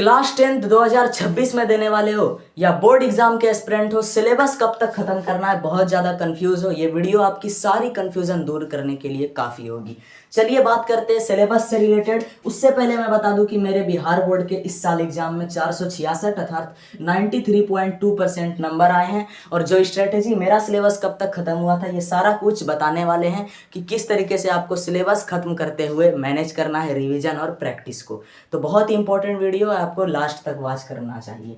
Class 10th 2026 में देने वाले हो या बोर्ड एग्जाम के एस्पिरेंट हो, सिलेबस कब तक खत्म करना है, बहुत ज़्यादा कंफ्यूज हो, ये वीडियो आपकी सारी कंफ्यूजन दूर करने के लिए काफ़ी होगी। चलिए बात करते हैं सिलेबस से रिलेटेड। उससे पहले मैं बता दूं कि मेरे बिहार बोर्ड के इस साल एग्जाम में 466 अर्थात 93.2% नंबर आए हैं। और जो स्ट्रेटेजी मेरा सिलेबस कब तक खत्म हुआ था, ये सारा कुछ बताने वाले हैं कि किस तरीके से आपको सिलेबस खत्म करते हुए मैनेज करना है रिवीजन और प्रैक्टिस को। तो बहुत ही इंपॉर्टेंट वीडियो है, आपको लास्ट तक वॉच करना चाहिए।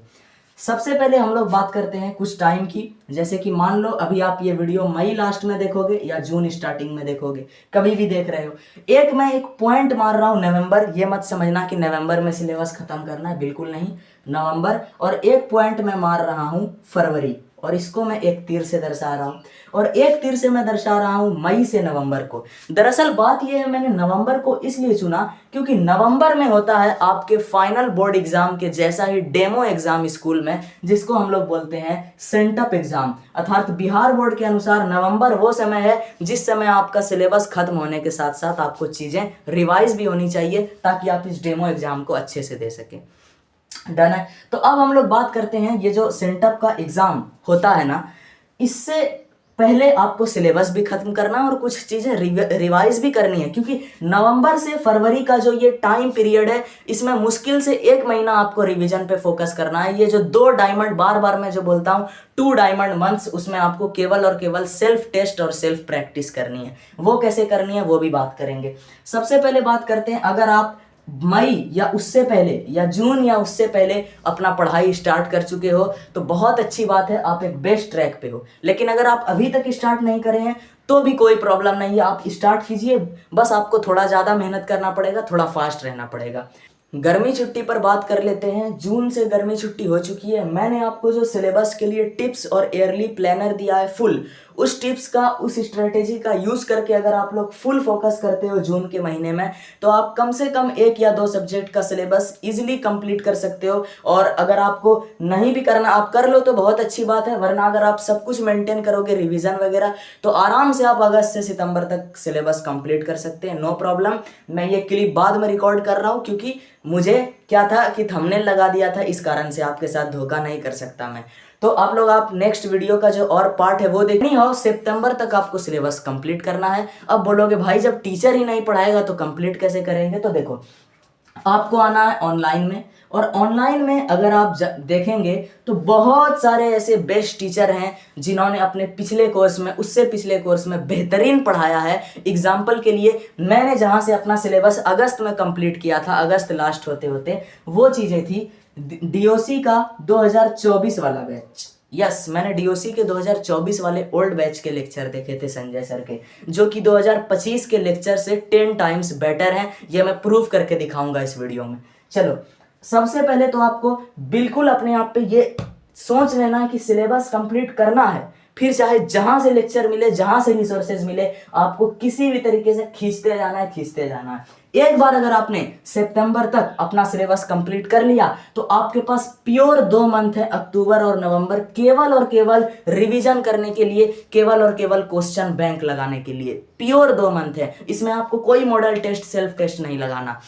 सबसे पहले हम लोग बात करते हैं कुछ टाइम की। जैसे कि मान लो अभी आप ये वीडियो मई लास्ट में देखोगे या जून स्टार्टिंग में देखोगे, कभी भी देख रहे हो। मैं एक पॉइंट मार रहा हूँ नवंबर, ये मत समझना कि नवंबर में सिलेबस खत्म करना है, बिल्कुल नहीं, नवंबर। और एक पॉइंट मैं मार रहा हूँ फरवरी, और इसको मैं एक तीर से दर्शा रहा हूँ, और एक तीर से मैं दर्शा रहा हूँ मई से नवंबर को। दरअसल बात यह है, मैंने नवंबर को इसलिए चुना क्योंकि नवंबर में होता है आपके फाइनल बोर्ड एग्जाम के जैसा ही डेमो एग्जाम स्कूल में, जिसको हम लोग बोलते हैं सेंटअप एग्जाम। अर्थात बिहार बोर्ड के अनुसार नवंबर वो समय है जिस समय आपका सिलेबस खत्म होने के साथ साथ आपको चीजें रिवाइज भी होनी चाहिए, ताकि आप इस डेमो एग्जाम को अच्छे से दे सकें। डन है। तो अब हम लोग बात करते हैं, ये जो सेंटअप का एग्जाम होता है ना, इससे पहले आपको सिलेबस भी खत्म करना है और कुछ चीजें रिवाइज भी करनी है, क्योंकि नवंबर से फरवरी का जो ये टाइम पीरियड है, इसमें मुश्किल से 1 महीना आपको रिवीजन पे फोकस करना है। ये जो 2 डायमंड, बार बार मैं जो बोलता हूँ 2 डायमंड मंथ्स, उसमें आपको केवल और केवल सेल्फ टेस्ट और सेल्फ प्रैक्टिस करनी है। वो कैसे करनी है वो भी बात करेंगे। सबसे पहले बात करते हैं, अगर आप मई या उससे पहले या जून या उससे पहले अपना पढ़ाई स्टार्ट कर चुके हो तो बहुत अच्छी बात है, आप एक बेस्ट ट्रैक पे हो। लेकिन अगर आप अभी तक स्टार्ट नहीं करे हैं तो भी कोई प्रॉब्लम नहीं है, आप स्टार्ट कीजिए। बस आपको थोड़ा ज़्यादा मेहनत करना पड़ेगा, थोड़ा फास्ट रहना पड़ेगा। गर्मी छुट्टी पर बात कर लेते हैं। जून से गर्मी छुट्टी हो चुकी है। मैंने आपको जो सिलेबस के लिए टिप्स और ईयरली प्लानर दिया है फुल, उस टिप्स का, उस स्ट्रेटेजी का यूज़ करके अगर आप लोग फुल फोकस करते हो जून के महीने में, तो आप कम से कम 1 या 2 सब्जेक्ट का सिलेबस इजीली कंप्लीट कर सकते हो। और अगर आपको नहीं भी करना, आप कर लो तो बहुत अच्छी बात है, वरना अगर आप सब कुछ मेंटेन करोगे रिवीजन वगैरह, तो आराम से आप अगस्त से सितंबर तक सिलेबस कंप्लीट कर सकते हैं, नो प्रॉब्लम। मैं ये क्लिप बाद में रिकॉर्ड कर रहा हूँ क्योंकि मुझे क्या था कि थंबनेल लगा दिया था, इस कारण से आपके साथ धोखा नहीं कर सकता मैं। तो आप नेक्स्ट वीडियो का जो और पार्ट है वो देखनी हो। सितंबर तक आपको सिलेबस कंप्लीट करना है। अब बोलोगे भाई जब टीचर ही नहीं पढ़ाएगा तो कंप्लीट कैसे करेंगे? तो देखो, आपको आना है ऑनलाइन में, और ऑनलाइन में अगर आप देखेंगे तो बहुत सारे ऐसे बेस्ट टीचर हैं जिन्होंने अपने पिछले कोर्स में, उससे पिछले कोर्स में बेहतरीन पढ़ाया है। एग्जाम्पल के लिए, मैंने जहां से अपना सिलेबस अगस्त में कंप्लीट किया था, अगस्त लास्ट होते होते, वो चीज़ें थी डीओसी का 2024 वाला बैच। यस, मैंने डीओसी के 2024 वाले ओल्ड बैच के लेक्चर देखे थे संजय सर के, जो कि 2025 के लेक्चर से 10 टाइम्स बेटर हैं। ये मैं प्रूव करके दिखाऊंगा इस वीडियो में। चलो, सबसे पहले तो आपको बिल्कुल अपने आप पे ये सोच लेना है कि सिलेबस कंप्लीट करना है। फिर चाहे जहां से लेक्चर मिले, जहां से रिसोर्सेज मिले, आपको किसी भी तरीके से खींचते जाना है, खींचते जाना है। एक बार अगर आपने सितंबर तक अपना सिलेबस कंप्लीट कर लिया तो आपके पास प्योर 2 मंथ है, अक्टूबर और नवंबर, केवल और केवल रिवीजन करने के लिए, केवल और केवल क्वेश्चन बैंक लगाने के लिए। प्योर 2 मंथ है, इसमें आपको कोई मॉडल टेस्ट, सेल्फ टेस्ट नहीं लगाना।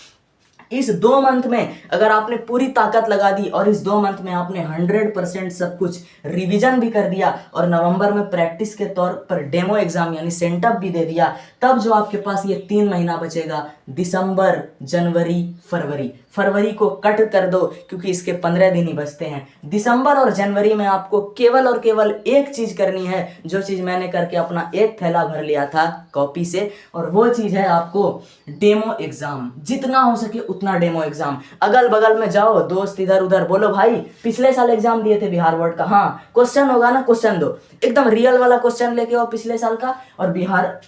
इस 2 मंथ में अगर आपने पूरी ताकत लगा दी और इस 2 मंथ में आपने 100% सब कुछ रिवीजन भी कर दिया और नवंबर में प्रैक्टिस के तौर पर डेमो एग्जाम यानी सेंटअप भी दे दिया, तब जो आपके पास ये 3 महीना बचेगा, दिसंबर, जनवरी, फरवरी। फरवरी को कट कर दो क्योंकि इसके 15 दिन ही बचते हैं। दिसंबर और जनवरी में आपको केवल और केवल एक चीज करनी है, जो चीज मैंने करके अपना एक थैला भर लिया था कॉपी से, और वो चीज है आपको डेमो एग्जाम। जितना हो सके उतना डेमो एग्जाम। अगल बगल में जाओ, दोस्त इधर उधर, बोलो भाई पिछले साल एग्जाम दिए थे बिहार बोर्ड का, हाँ क्वेश्चन होगा ना, क्वेश्चन दो, एकदम रियल वाला क्वेश्चन लेके आओ पिछले साल का। और बिहार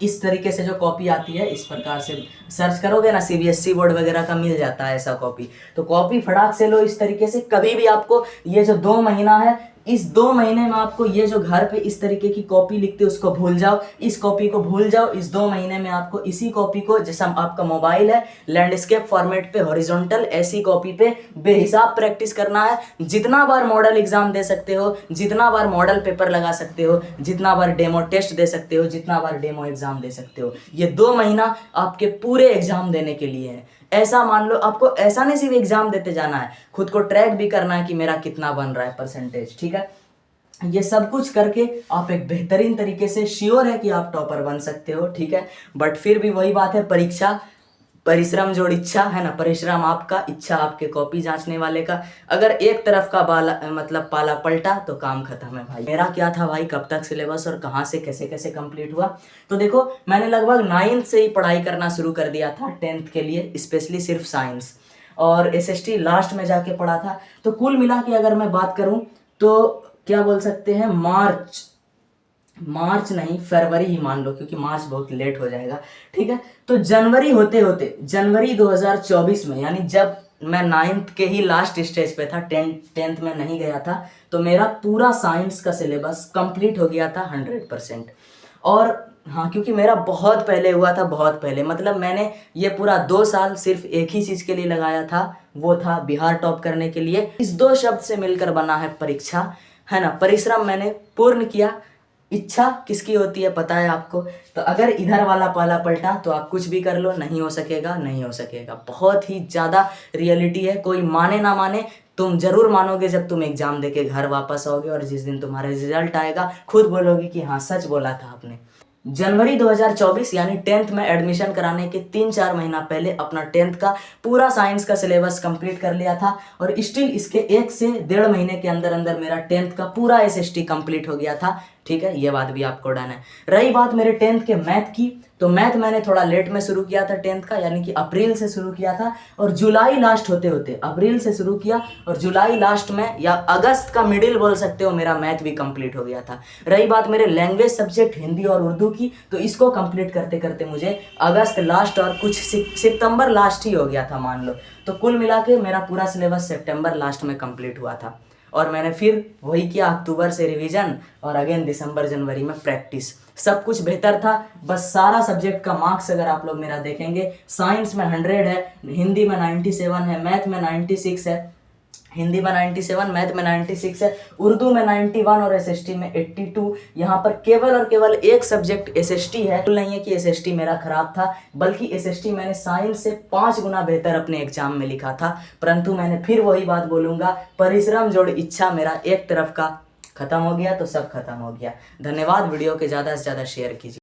इस तरीके से जो कॉपी आती है, इस प्रकार से सर्च करोगे ना, सीबीएसई बोर्ड वगैरह का मिल जाता है ऐसा कॉपी, तो कॉपी फटाक से लो इस तरीके से। कभी भी आपको ये जो 2 महीना है, इस 2 महीने में आपको ये जो घर पे इस तरीके की कॉपी लिखते हैं उसको भूल जाओ, इस कॉपी को भूल जाओ। इस 2 महीने में आपको इसी कॉपी को, जैसा आपका मोबाइल है, लैंडस्केप फॉर्मेट पे, हॉरिजॉन्टल, ऐसी कॉपी पे बेहिसाब प्रैक्टिस करना है। जितना बार मॉडल एग्जाम दे सकते हो, जितना बार मॉडल पेपर लगा सकते हो, जितना बार डेमो टेस्ट दे सकते हो, जितना बार डेमो एग्जाम दे सकते हो, ये 2 महीना आपके पूरे एग्जाम देने के लिए है। ऐसा मान लो, आपको ऐसा नहीं सिर्फ एग्जाम देते जाना है, खुद को ट्रैक भी करना है कि मेरा कितना बन रहा है परसेंटेज, ठीक है। ये सब कुछ करके आप एक बेहतरीन तरीके से श्योर है कि आप टॉपर बन सकते हो, ठीक है। बट फिर भी वही बात है, परीक्षा परिश्रम जोड़ इच्छा है ना, परिश्रम आपका, इच्छा आपके कॉपी जांचने वाले का। अगर एक तरफ का पाला पलटा तो काम खत्म है भाई। मेरा क्या था भाई, कब तक सिलेबस और कहाँ से कैसे कैसे कंप्लीट हुआ, तो देखो मैंने लगभग 9th से ही पढ़ाई करना शुरू कर दिया था 10th के लिए, स्पेशली सिर्फ साइंस, और एसएसटी लास्ट में जाके पढ़ा था। तो कुल मिला के अगर मैं बात करूं तो क्या बोल सकते हैं, मार्च नहीं, फरवरी ही मान लो, क्योंकि मार्च बहुत लेट हो जाएगा, ठीक है। तो जनवरी होते होते, जनवरी 2024 में, यानी जब मैं 9th के ही लास्ट स्टेज पे था, 10th में नहीं गया था, तो मेरा पूरा साइंस का सिलेबस कंप्लीट हो गया था 100%। और हाँ, क्योंकि मेरा बहुत पहले हुआ था, बहुत पहले, मतलब मैंने ये पूरा 2 साल सिर्फ एक ही चीज़ के लिए लगाया था, वो था बिहार टॉप करने के लिए। इस 2 शब्द से मिलकर बना है परीक्षा, है ना। परिश्रम मैंने पूर्ण किया, इच्छा किसकी होती है पता है आपको। तो अगर इधर वाला पाला पलटा तो आप कुछ भी कर लो, नहीं हो सकेगा, नहीं हो सकेगा। बहुत ही ज़्यादा रियलिटी है, कोई माने ना माने, तुम जरूर मानोगे जब तुम एग्जाम देके घर वापस आओगे, और जिस दिन तुम्हारा रिजल्ट आएगा खुद बोलोगे कि हाँ सच बोला था आपने। जनवरी 2024 यानी 10th में एडमिशन कराने के 3-4 महीना पहले अपना 10th का पूरा साइंस का सिलेबस कंप्लीट कर लिया था, और स्टिल इसके 1 से 1.5 महीने के अंदर अंदर मेरा 10th का पूरा एसएसटी कंप्लीट हो गया था, ठीक है। ये बात भी आपको डन है। रही बात मेरे 10th के मैथ की, तो मैथ मैंने थोड़ा लेट में शुरू किया था 10th का, यानी कि अप्रैल से शुरू किया था, और जुलाई लास्ट होते होते, अप्रैल से शुरू किया और जुलाई लास्ट में या अगस्त का मिडिल बोल सकते हो, मेरा मैथ भी कंप्लीट हो गया था। रही बात मेरे लैंग्वेज सब्जेक्ट हिंदी और उर्दू की, तो इसको कंप्लीट करते करते मुझे अगस्त लास्ट और कुछ सितंबर लास्ट ही हो गया था मान लो। तो कुल मिला के मेरा पूरा सिलेबस सितंबर लास्ट में कंप्लीट हुआ था, और मैंने फिर वही किया, अक्टूबर से रिवीजन और अगेन दिसंबर जनवरी में प्रैक्टिस। सब कुछ बेहतर था, बस सारा सब्जेक्ट का मार्क्स अगर आप लोग मेरा देखेंगे, साइंस में 100 है, हिंदी में 97 है, मैथ में 96 है, हिंदी में 97, मैथ में 96 है, उर्दू में 91 और एसएसटी में 82। यहाँ पर केवल और केवल एक सब्जेक्ट एसएसटी है। नहीं है कि एसएसटी मेरा खराब था, बल्कि एसएसटी मैंने साइंस से 5 गुना बेहतर अपने एग्जाम में लिखा था। परंतु मैंने फिर वही बात बोलूँगा, परिश्रम जोड़ इच्छा, मेरा एक तरफ का खत्म हो गया तो सब खत्म हो गया। धन्यवाद। वीडियो के ज़्यादा से ज़्यादा शेयर कीजिए।